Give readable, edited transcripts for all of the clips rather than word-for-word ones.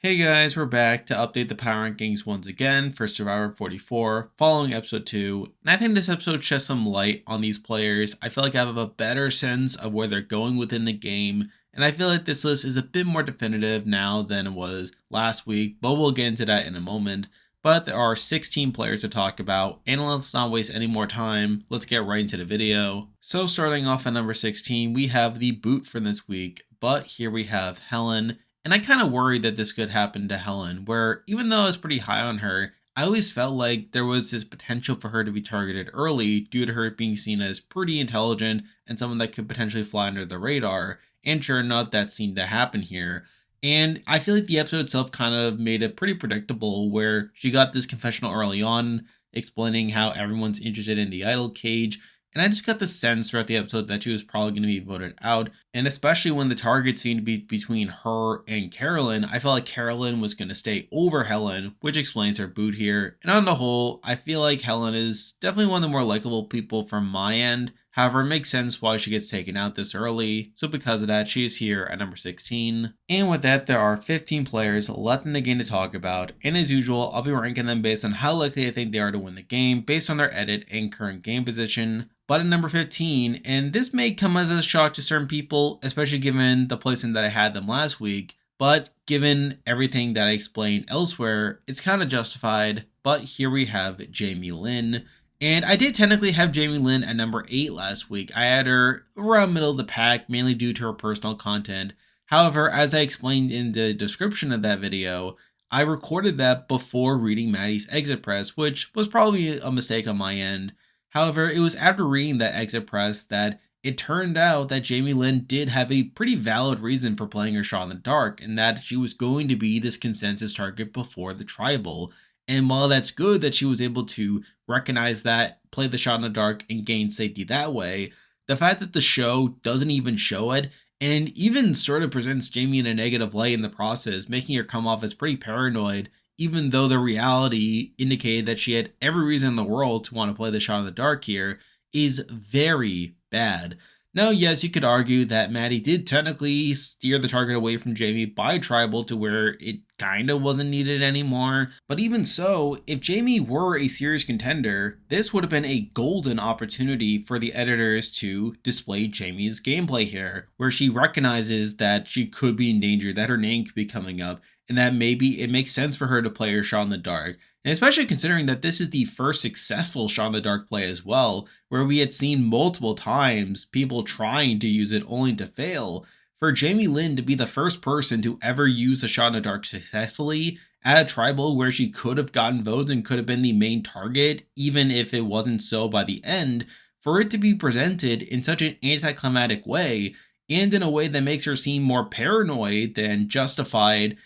Hey guys, we're back to update the power rankings once again for Survivor 44 following episode 2. And I think this episode sheds some light on these players. I feel like I have a better sense of where they're going within the game. And I feel like this list is a bit more definitive now than it was last week, but we'll get into that in a moment. But there are 16 players to talk about, and let's not waste any more time. Let's get right into the video. So starting off at number 16, we have the boot for this week, but here we have Helen. And I kind of worried that this could happen to Helen, where even though I was pretty high on her, I always felt like there was this potential for her to be targeted early due to her being seen as pretty intelligent and someone that could potentially fly under the radar. And sure enough, that seemed to happen here. And I feel like the episode itself kind of made it pretty predictable, where she got this confessional early on explaining how everyone's interested in the idol cage. And I just got the sense throughout the episode that she was probably going to be voted out. And especially when the target seemed to be between her and Carolyn, I felt like Carolyn was going to stay over Helen, which explains her boot here. And on the whole, I feel like Helen is definitely one of the more likable people from my end. However, it makes sense why she gets taken out this early. So because of that, she is here at number 16. And with that, there are 15 players left in the game to talk about. And as usual, I'll be ranking them based on how likely I think they are to win the game based on their edit and current game position. But at number 15, and this may come as a shock to certain people, especially given the placement that I had them last week, but given everything that I explained elsewhere, it's kind of justified. But here we have Jamie Lynn. And I did technically have Jamie Lynn at number 8 last week. I had her around middle of the pack, mainly due to her personal content. However, as I explained in the description of that video, I recorded that before reading Maddie's exit press, which was probably a mistake on my end. However, it was after reading that exit press that it turned out that Jamie Lynn did have a pretty valid reason for playing her shot in the dark, and that she was going to be this consensus target before the tribal. And while that's good that she was able to recognize that, play the shot in the dark, and gain safety that way, the fact that the show doesn't even show it, and even sort of presents Jamie in a negative light in the process, making her come off as pretty paranoid, even though the reality indicated that she had every reason in the world to want to play the shot in the dark here, is very bad. Now, yes, you could argue that Maddie did technically steer the target away from Jamie by tribal to where it kind of wasn't needed anymore. But even so, if Jamie were a serious contender, this would have been a golden opportunity for the editors to display Jamie's gameplay here, where she recognizes that she could be in danger, that her name could be coming up, and that maybe it makes sense for her to play her shot in the dark. And especially considering that this is the first successful shot in the dark play as well, where we had seen multiple times people trying to use it only to fail. For Jamie Lynn to be the first person to ever use a shot in the dark successfully at a tribal where she could have gotten votes and could have been the main target, even if it wasn't so by the end, for it to be presented in such an anticlimactic way, and in a way that makes her seem more paranoid than justified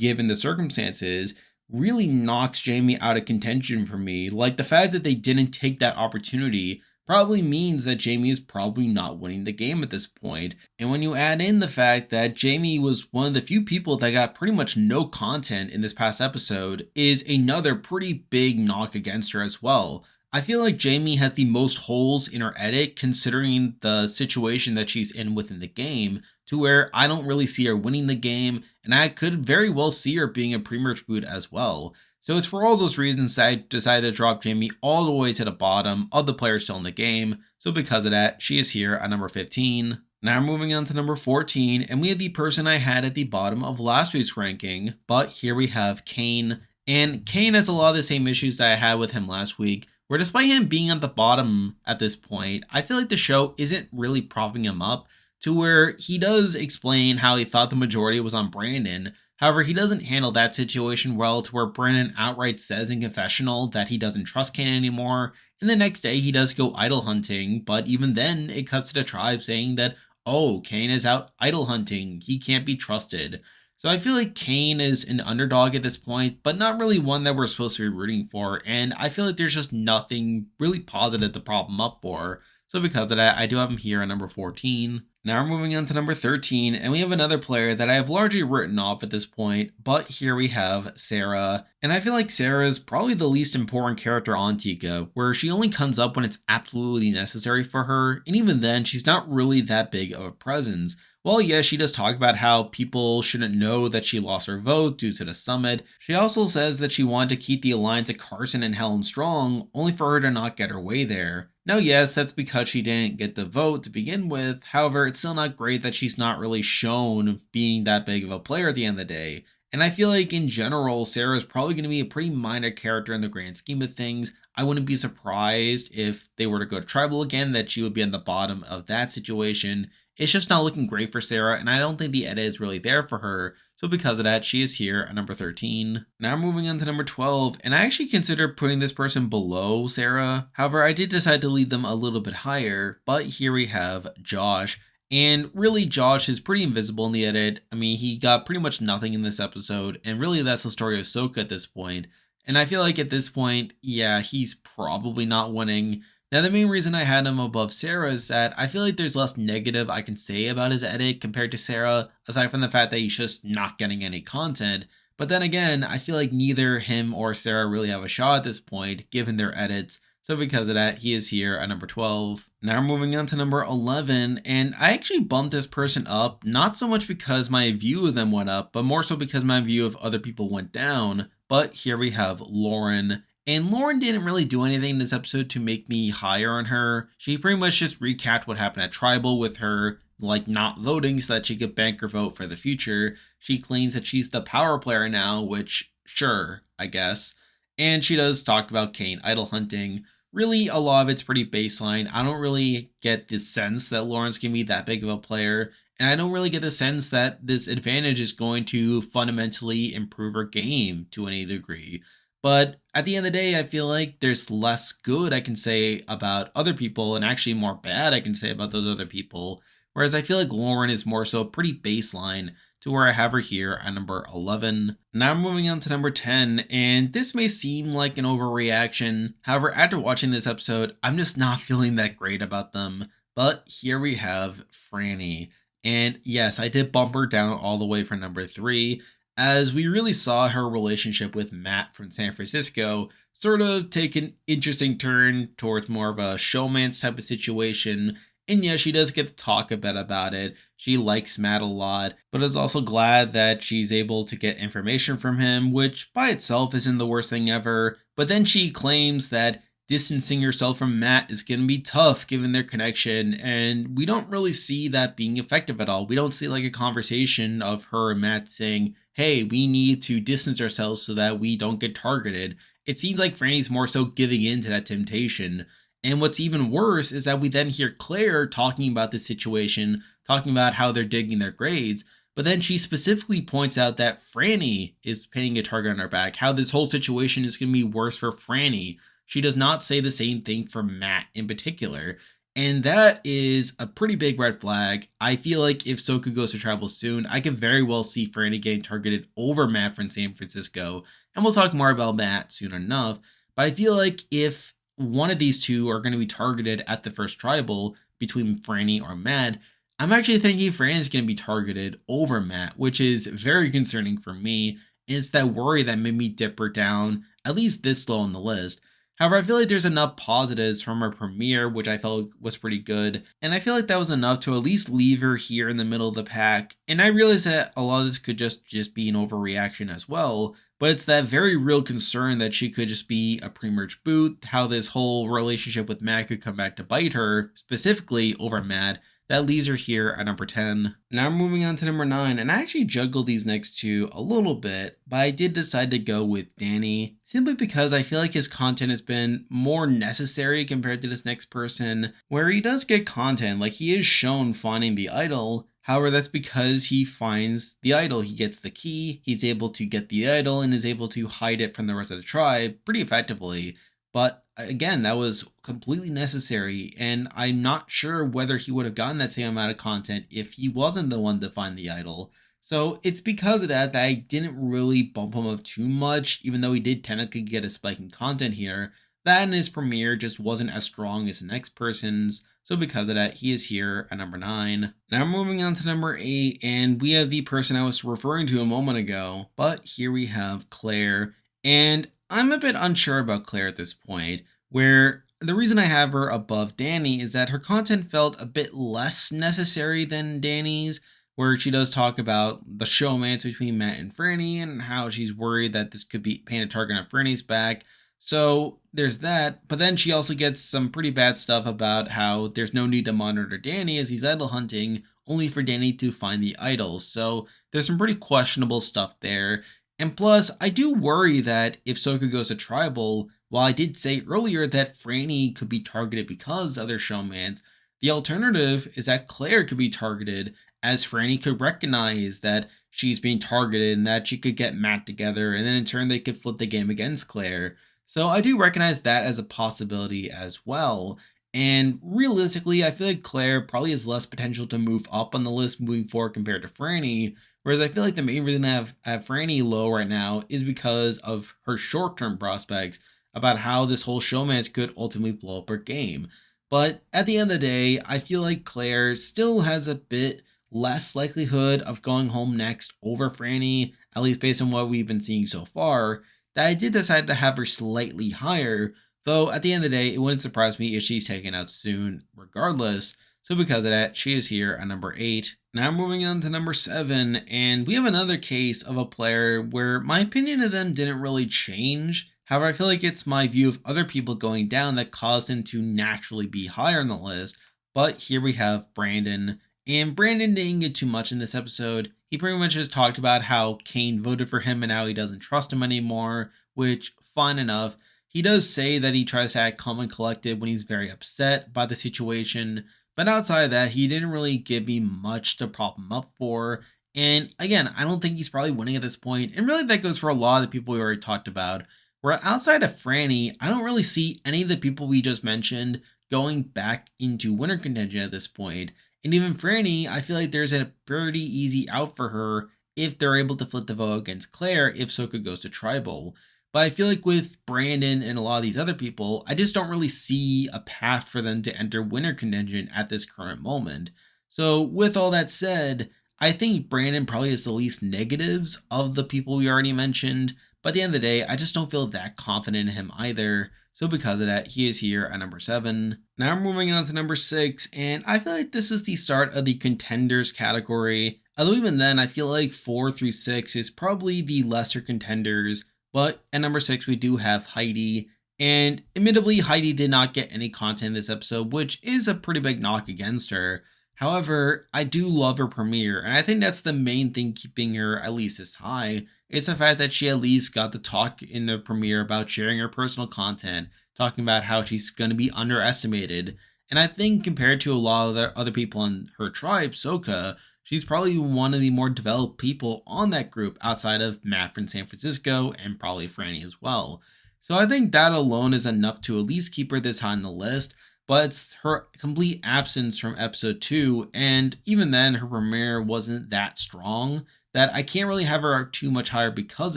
given the circumstances, really knocks Jamie out of contention for me. Like, the fact that they didn't take that opportunity probably means that Jamie is probably not winning the game at this point. And when you add in the fact that Jamie was one of the few people that got pretty much no content in this past episode, is another pretty big knock against her as well. I feel like Jamie has the most holes in her edit considering the situation that she's in within the game, to where I don't really see her winning the game, and I could very well see her being a pre-merge boot as well. So it's for all those reasons that I decided to drop Jamie all the way to the bottom of the players still in the game. So because of that, she is here at number 15. Now moving on to number 14, and we have the person I had at the bottom of last week's ranking, but here we have Kane. And Kane has a lot of the same issues that I had with him last week, where despite him being at the bottom at this point, I feel like the show isn't really propping him up, to where he does explain how he thought the majority was on Brandon. However, he doesn't handle that situation well, to where Brandon outright says in confessional that he doesn't trust Kane anymore, and the next day he does go idol hunting, but even then it cuts to the tribe saying that, oh, Kane is out idol hunting, he can't be trusted. So I feel like Kane is an underdog at this point, but not really one that we're supposed to be rooting for, and I feel like there's just nothing really positive to prop him up for. So because of that, I do have him here at number 14. Now we're moving on to number 13, and we have another player that I have largely written off at this point, but here we have Sarah. And I feel like Sarah is probably the least important character on Tika, where she only comes up when it's absolutely necessary for her, and even then, she's not really that big of a presence. Well, yeah, she does talk about how people shouldn't know that she lost her vote due to the summit. She also says that she wanted to keep the alliance of Carson and Helen strong, only for her to not get her way there. Now, yes, that's because she didn't get the vote to begin with. However, it's still not great that she's not really shown being that big of a player at the end of the day. And I feel like in general, Sarah is probably going to be a pretty minor character in the grand scheme of things. I wouldn't be surprised if they were to go to tribal again, that she would be on the bottom of that situation. It's just not looking great for Sarah, and I don't think the edit is really there for her. So because of that, she is here at number 13. Now moving on to number 12, and I actually considered putting this person below Sarah. However, I did decide to leave them a little bit higher, but here we have Josh. And really, Josh is pretty invisible in the edit. I mean, he got pretty much nothing in this episode, and really that's the story of Ahsoka at this point. And I feel like at this point, yeah, he's probably not winning. Now, the main reason I had him above Sarah is that I feel like there's less negative I can say about his edit compared to Sarah, aside from the fact that he's just not getting any content. But then again, I feel like neither him or Sarah really have a shot at this point, given their edits. So because of that, he is here at number 12. Now moving on to number 11, and I actually bumped this person up, not so much because my view of them went up, but more so because my view of other people went down. But here we have Lauren. And Lauren didn't really do anything in this episode to make me higher on her. She pretty much just recapped what happened at Tribal with her, like, not voting so that she could bank her vote for the future. She claims that she's the power player now, which, sure, I guess. And she does talk about Kane idol hunting. Really, a lot of it's pretty baseline. I don't really get the sense that Lauren's gonna be that big of a player. And I don't really get the sense that this advantage is going to fundamentally improve her game to any degree. But at the end of the day, I feel like there's less good I can say about other people and actually more bad I can say about those other people. Whereas I feel like Lauren is more so pretty baseline to where I have her here at number 11. Now I'm moving on to number 10, and this may seem like an overreaction. However, after watching this episode, I'm just not feeling that great about them. But here we have Franny. And yes, I did bump her down all the way from number 3, as we really saw her relationship with Matt from San Francisco sort of take an interesting turn towards more of a showman's type of situation. And yeah, she does get to talk a bit about it. She likes Matt a lot, but is also glad that she's able to get information from him, which by itself isn't the worst thing ever. But then she claims that distancing herself from Matt is going to be tough given their connection, and we don't really see that being effective at all. We don't see like a conversation of her and Matt saying, hey, we need to distance ourselves so that we don't get targeted. It seems like Franny's more so giving in to that temptation. And what's even worse is that we then hear Claire talking about this situation, talking about how they're digging their grades, but then she specifically points out that Franny is pinning a target on her back, how this whole situation is going to be worse for Franny. She does not say the same thing for Matt in particular. And that is a pretty big red flag. I feel like if Soka goes to travel soon, I could very well see Franny getting targeted over Matt from San Francisco. And we'll talk more about Matt soon enough. But I feel like if one of these two are going to be targeted at the first tribal between Franny or Matt, I'm actually thinking Franny's going to be targeted over Matt, which is very concerning for me. And it's that worry that made me dip her down at least this low on the list. However, I feel like there's enough positives from her premiere, which I felt was pretty good, and I feel like that was enough to at least leave her here in the middle of the pack. And I realize that a lot of this could just be an overreaction as well, but it's that very real concern that she could just be a pre-merge boot, how this whole relationship with Matt could come back to bite her, specifically over Matt. That leaves her here at number 10. Now moving on to number 9, and I actually juggled these next two a little bit, but I did decide to go with Danny, simply because I feel like his content has been more necessary compared to this next person, where he does get content, like he is shown finding the idol. However, that's because he finds the idol, he gets the key, he's able to get the idol, and is able to hide it from the rest of the tribe pretty effectively. But again, that was completely necessary, and I'm not sure whether he would have gotten that same amount of content if he wasn't the one to find the idol. So it's because of that I didn't really bump him up too much, even though he did technically get a spike in content here. That and his premiere just wasn't as strong as the next person's, so because of that, he is here at number 9. Now moving on to number 8, and we have the person I was referring to a moment ago, but here we have Claire, and I'm a bit unsure about Claire at this point, where the reason I have her above Danny is that her content felt a bit less necessary than Danny's. where she does talk about the showmance between Matt and Franny and how she's worried that this could be paint a target on Franny's back. So there's that. But then she also gets some pretty bad stuff about how there's no need to monitor Danny as he's idol hunting, only for Danny to find the idols. So there's some pretty questionable stuff there. And plus, I do worry that if Soka goes to tribal, while I did say earlier that Franny could be targeted because of their showmans, the alternative is that Claire could be targeted, as Franny could recognize that she's being targeted and that she could get Matt together, and then in turn they could flip the game against Claire. So I do recognize that as a possibility as well. And realistically, I feel like Claire probably has less potential to move up on the list moving forward compared to Franny. Whereas I feel like the main reason I have Franny low right now is because of her short-term prospects about how this whole showmance could ultimately blow up her game. But at the end of the day, I feel like Claire still has a bit less likelihood of going home next over Franny, at least based on what we've been seeing so far, that I did decide to have her slightly higher, though at the end of the day, it wouldn't surprise me if she's taken out soon regardless. So because of that, she is here at number 8. Now moving on to number 7, and we have another case of a player where my opinion of them didn't really change. However, I feel like it's my view of other people going down that caused him to naturally be higher on the list. But here we have Brandon. And Brandon didn't get too much in this episode. He pretty much just talked about how Kane voted for him and how he doesn't trust him anymore, which, fine enough. He does say that he tries to act calm and collected when he's very upset by the situation, but outside of that, he didn't really give me much to prop him up for. And again, I don't think he's probably winning at this point, and really that goes for a lot of the people we already talked about. Where outside of Franny, I don't really see any of the people we just mentioned going back into winner contention at this point. And even Franny, I feel like there's a pretty easy out for her if they're able to flip the vote against Claire if Soka goes to tribal. But I feel like with Brandon and a lot of these other people, I just don't really see a path for them to enter winner contention at this current moment. So with all that said, I think Brandon probably has the least negatives of the people we already mentioned. But at the end of the day, I just don't feel that confident in him either. So because of that, he is here at number 7. Now we're moving on to number 6, and I feel like this is the start of the contenders category. Although even then, I feel like 4 through 6 is probably the lesser contenders. But at number 6, we do have Heidi. And admittedly, Heidi did not get any content in this episode, which is a pretty big knock against her. However, I do love her premiere, and I think that's the main thing keeping her at least this high. It's the fact that she at least got to talk in the premiere about sharing her personal content, talking about how she's going to be underestimated. And I think compared to a lot of the other people on her tribe, Soka, she's probably one of the more developed people on that group outside of Matt from San Francisco and probably Franny as well. So I think that alone is enough to at least keep her this high on the list. But it's her complete absence from episode 2, and even then, her premiere wasn't that strong, that I can't really have her too much higher because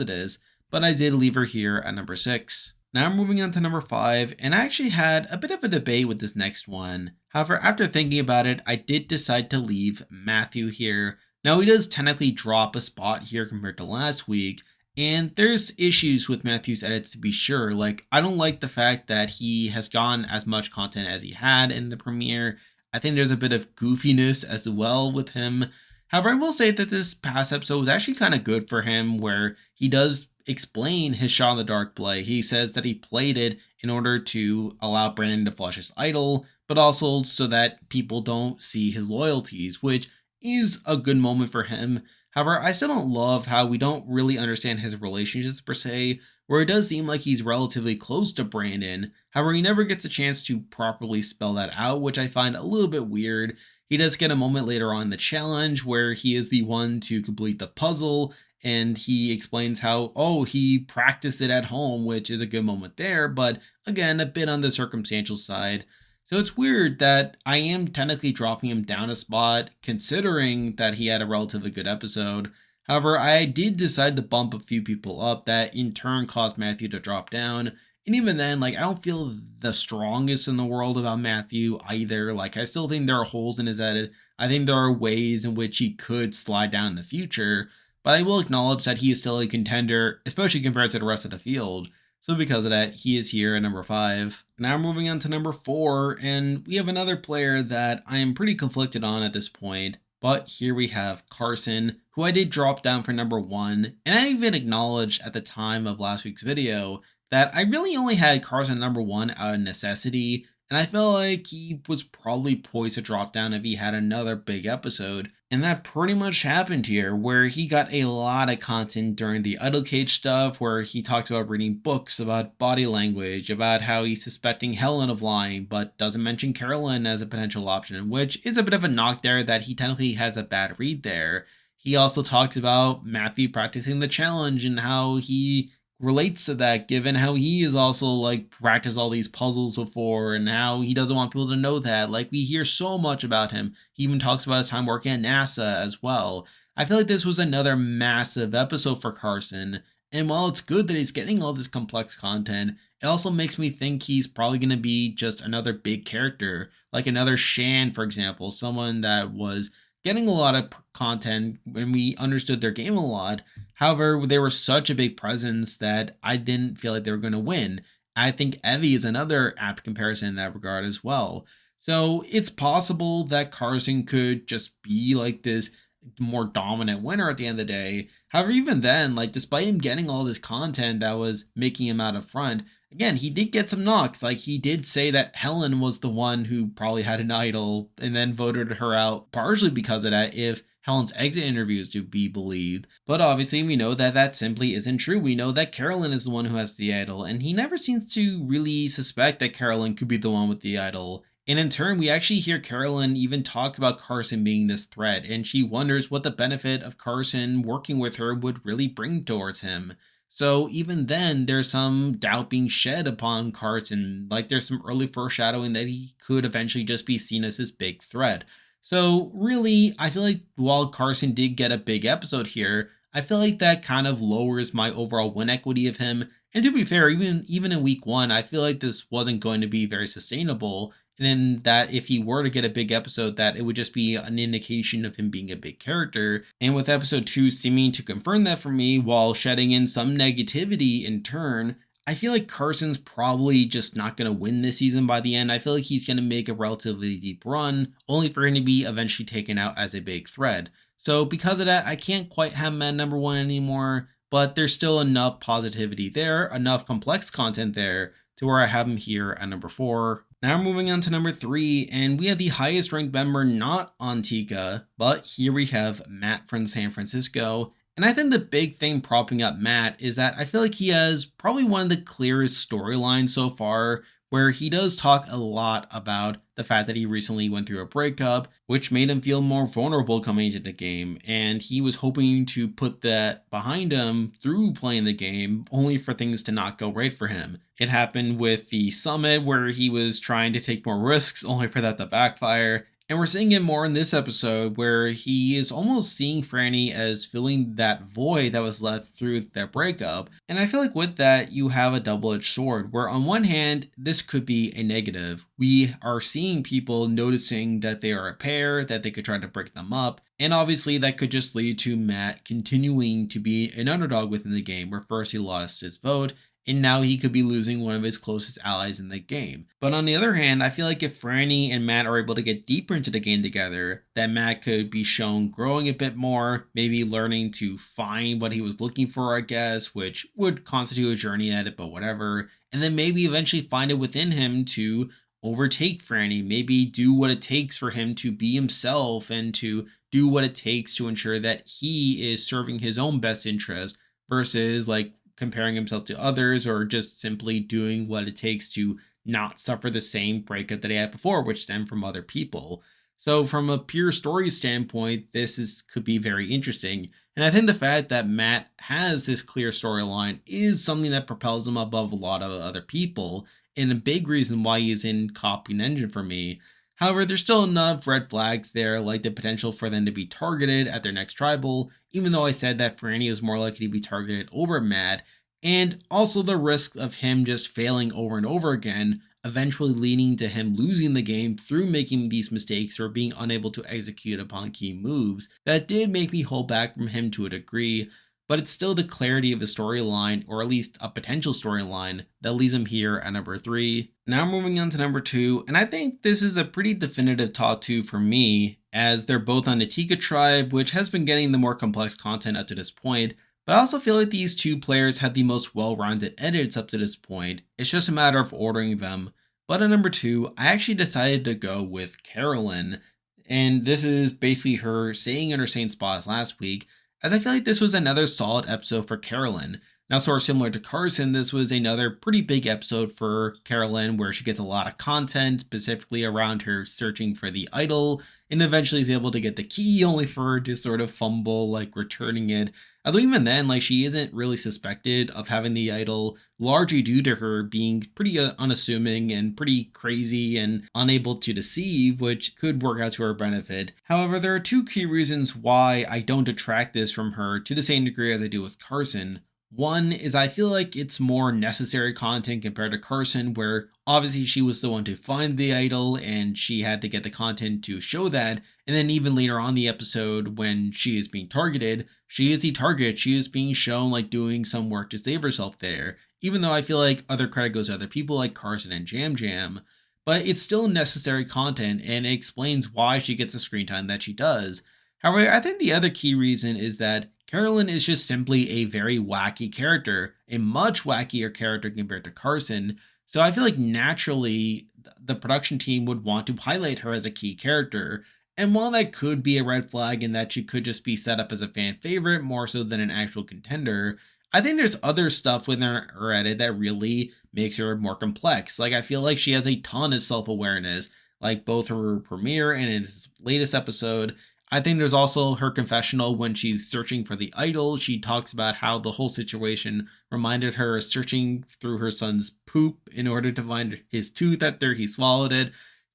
it is, but I did leave her here at number 6. Now I'm moving on to number 5, and I actually had a bit of a debate with this next one. However, after thinking about it, I did decide to leave Matthew here. Now he does technically drop a spot here compared to last week, and there's issues with Matthew's edits to be sure. Like, I don't like the fact that he has gotten as much content as he had in the premiere. I think there's a bit of goofiness as well with him. However, I will say that this past episode was actually kind of good for him, where he does explain his shot in the dark play. He says that he played it in order to allow Brandon to flush his idol, but also so that people don't see his loyalties, which is a good moment for him. However, I still don't love how we don't really understand his relationships per se, where it does seem like he's relatively close to Brandon. However, he never gets a chance to properly spell that out, which I find a little bit weird. He does get a moment later on in the challenge where he is the one to complete the puzzle, and he explains how, he practiced it at home, which is a good moment there, but again, a bit on the circumstantial side. So it's weird that I am technically dropping him down a spot, considering that he had a relatively good episode. However, I did decide to bump a few people up that in turn caused Matthew to drop down. And even then, I don't feel the strongest in the world about Matthew either. I still think there are holes in his edit. I think there are ways in which he could slide down in the future. But I will acknowledge that he is still a contender, especially compared to the rest of the field. So because of that, he is here at number 5. Now moving on to number 4, and we have another player that I am pretty conflicted on at this point. But here we have Carson, who I did drop down for number 1, and I even acknowledged at the time of last week's video that I really only had Carson number 1 out of necessity, and I feel like he was probably poised to drop down if he had another big episode. And that pretty much happened here, where he got a lot of content during the Idle Cage stuff, where he talks about reading books about body language, about how he's suspecting Helen of lying, but doesn't mention Carolyn as a potential option, which is a bit of a knock there that he technically has a bad read there. He also talks about Matthew practicing the challenge and how he relates to that, given how he is also like practiced all these puzzles before and how he doesn't want people to know that. Like, we hear so much about him. He even talks about his time working at NASA as well. I feel like this was another massive episode for Carson, and while it's good that he's getting all this complex content, it also makes me think he's probably going to be just another big character, like another Shan, for example, someone that was getting a lot of content when we understood their game a lot. However, they were such a big presence that I didn't feel like they were going to win. I think Evie is another apt comparison in that regard as well. So it's possible that Carson could just be like this more dominant winner at the end of the day. However, even then, like, despite him getting all this content that was making him out of front, again, he did get some knocks. Like, he did say that Helen was the one who probably had an idol and then voted her out partially because of that, if Helen's exit interview is to be believed. But obviously, we know that that simply isn't true. We know that Carolyn is the one who has the idol, and he never seems to really suspect that Carolyn could be the one with the idol. And in turn, we actually hear Carolyn even talk about Carson being this threat, and she wonders what the benefit of Carson working with her would really bring towards him. So even then, there's some doubt being shed upon Carson. Like, there's some early foreshadowing that he could eventually just be seen as this big threat. So really, I feel like while Carson did get a big episode here, I feel like that kind of lowers my overall win equity of him. And to be fair, even in week 1, I feel like this wasn't going to be very sustainable. And in that, if he were to get a big episode, that it would just be an indication of him being a big character. And with episode 2 seeming to confirm that for me, while shedding in some negativity in turn, I feel like Carson's probably just not going to win this season by the end. I feel like he's going to make a relatively deep run, only for him to be eventually taken out as a big threat. So because of that, I can't quite have him at number 1 anymore, but there's still enough positivity there, enough complex content there, to where I have him here at number 4. Now we're moving on to number 3, and we have the highest ranked member not on Tika, but here we have Matt from San Francisco. And I think the big thing propping up Matt is that I feel like he has probably one of the clearest storylines so far, where he does talk a lot about the fact that he recently went through a breakup, which made him feel more vulnerable coming into the game, and he was hoping to put that behind him through playing the game, only for things to not go right for him. It happened with the summit, where he was trying to take more risks, only for that to backfire. And we're seeing it more in this episode, where he is almost seeing Franny as filling that void that was left through their breakup. And I feel like with that, you have a double-edged sword, where on one hand, this could be a negative. We are seeing people noticing that they are a pair, that they could try to break them up. And obviously that could just lead to Matt continuing to be an underdog within the game, where first he lost his vote, and now he could be losing one of his closest allies in the game. But on the other hand, I feel like if Franny and Matt are able to get deeper into the game together, that Matt could be shown growing a bit more, maybe learning to find what he was looking for, I guess, which would constitute a journey at it, but whatever. And then maybe eventually find it within him to overtake Franny, maybe do what it takes for him to be himself and to do what it takes to ensure that he is serving his own best interest versus like comparing himself to others, or just simply doing what it takes to not suffer the same breakup that he had before, which stemmed from other people. So from a pure story standpoint, could be very interesting. And I think the fact that Matt has this clear storyline is something that propels him above a lot of other people, and a big reason why he is in Copy and Engine for me. However, there's still enough red flags there, like the potential for them to be targeted at their next tribal, even though I said that Franny is more likely to be targeted over Matt, and also the risk of him just failing over and over again, eventually leading to him losing the game through making these mistakes or being unable to execute upon key moves. That did make me hold back from him to a degree. but it's still the clarity of a storyline, or at least a potential storyline, that leaves him here at number 3. Now moving on to number 2, and I think this is a pretty definitive top 2 for me, as they're both on the Tika tribe, which has been getting the more complex content up to this point, but I also feel like these two players had the most well-rounded edits up to this point. It's just a matter of ordering them. But at number 2, I actually decided to go with Carolyn, and this is basically her staying in her same spot as last week, as I feel like this was another solid episode for Carolyn. Now, sort of similar to Carson, this was another pretty big episode for Carolyn where she gets a lot of content, specifically around her searching for the idol, and eventually is able to get the key, only for her to sort of fumble, like returning it. Although even then, like, she isn't really suspected of having the idol, largely due to her being pretty unassuming and pretty crazy and unable to deceive, which could work out to her benefit. However, there are two key reasons why I don't detract this from her to the same degree as I do with Carson. One is I feel like it's more necessary content compared to Carson, where obviously she was the one to find the idol and she had to get the content to show that. And then even later on the episode, when she is being targeted, she is the target. She is being shown like doing some work to save herself there. Even though I feel like other credit goes to other people like Carson and Jam Jam, but it's still necessary content and it explains why she gets the screen time that she does. However, I think the other key reason is that Carolyn is just simply a very wacky character, a much wackier character compared to Carson. So I feel like naturally the production team would want to highlight her as a key character. And while that could be a red flag in that she could just be set up as a fan favorite more so than an actual contender, I think there's other stuff within her edit that really makes her more complex. Like, I feel like she has a ton of self-awareness, like both her premiere and in this latest episode. I think there's also her confessional when she's searching for the idol. She talks about how the whole situation reminded her of searching through her son's poop in order to find his tooth after he swallowed it.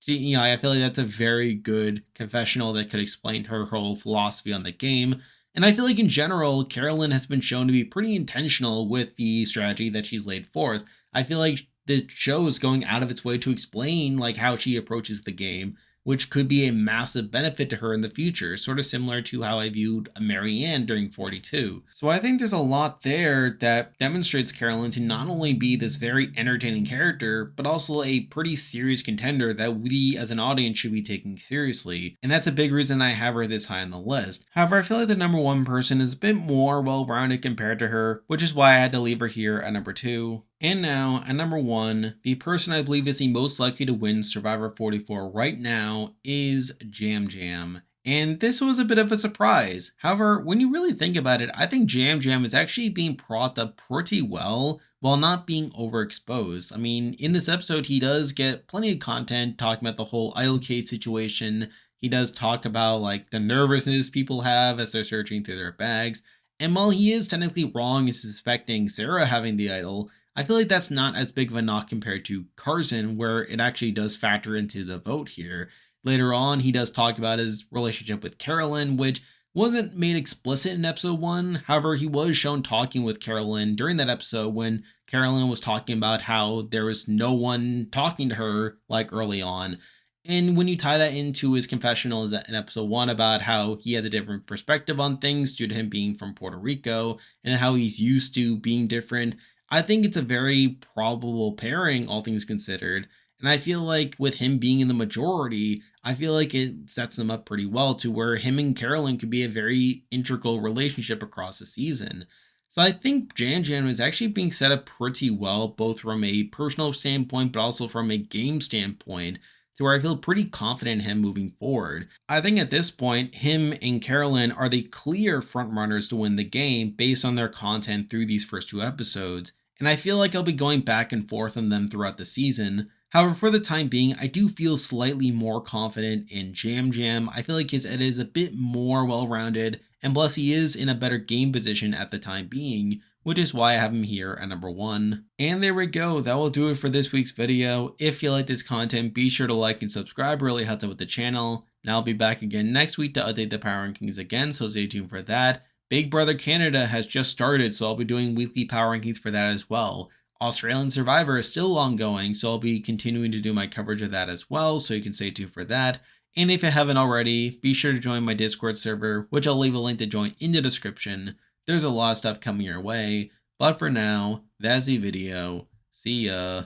I feel like that's a very good confessional that could explain her whole philosophy on the game. And I feel like in general, Carolyn has been shown to be pretty intentional with the strategy that she's laid forth. I feel like the show is going out of its way to explain like how she approaches the game, which could be a massive benefit to her in the future, sort of similar to how I viewed Marianne during 42. So I think there's a lot there that demonstrates Carolyn to not only be this very entertaining character, but also a pretty serious contender that we as an audience should be taking seriously. And that's a big reason I have her this high on the list. However, I feel like the number 1 person is a bit more well-rounded compared to her, which is why I had to leave her here at number 2. And now, at number 1, the person I believe is the most likely to win Survivor 44 right now is Jam Jam. And this was a bit of a surprise. However, when you really think about it, I think Jam Jam is actually being propped up pretty well while not being overexposed. I mean, in this episode, he does get plenty of content talking about the whole idol case situation. He does talk about like the nervousness people have as they're searching through their bags. And while he is technically wrong in suspecting Sarah having the idol, I feel like that's not as big of a knock compared to Carson, where it actually does factor into the vote here. Later on, he does talk about his relationship with Carolyn, which wasn't made explicit in episode 1. However, he was shown talking with Carolyn during that episode when Carolyn was talking about how there was no one talking to her like early on. And when you tie that into his confessionals in episode 1 about how he has a different perspective on things due to him being from Puerto Rico and how he's used to being different, I think it's a very probable pairing, all things considered. And I feel like with him being in the majority, I feel like it sets them up pretty well to where him and Carolyn could be a very integral relationship across the season. So I think Jan Jan is actually being set up pretty well, both from a personal standpoint, but also from a game standpoint, to where I feel pretty confident in him moving forward. I think at this point, him and Carolyn are the clear frontrunners to win the game based on their content through these first 2 episodes, and I feel like I'll be going back and forth on them throughout the season. However, for the time being, I do feel slightly more confident in Jam Jam. I feel like his edit is a bit more well-rounded, and plus he is in a better game position at the time being, which is why I have him here at number 1. And there we go, that will do it for this week's video. If you like this content, be sure to like and subscribe, it really helps out with the channel. And I'll be back again next week to update the power rankings again, so stay tuned for that. Big Brother Canada has just started, so I'll be doing weekly power rankings for that as well. Australian Survivor is still ongoing, so I'll be continuing to do my coverage of that as well, so you can stay tuned for that. And if you haven't already, be sure to join my Discord server, which I'll leave a link to join in the description. There's a lot of stuff coming your way, but for now, that's the video. See ya.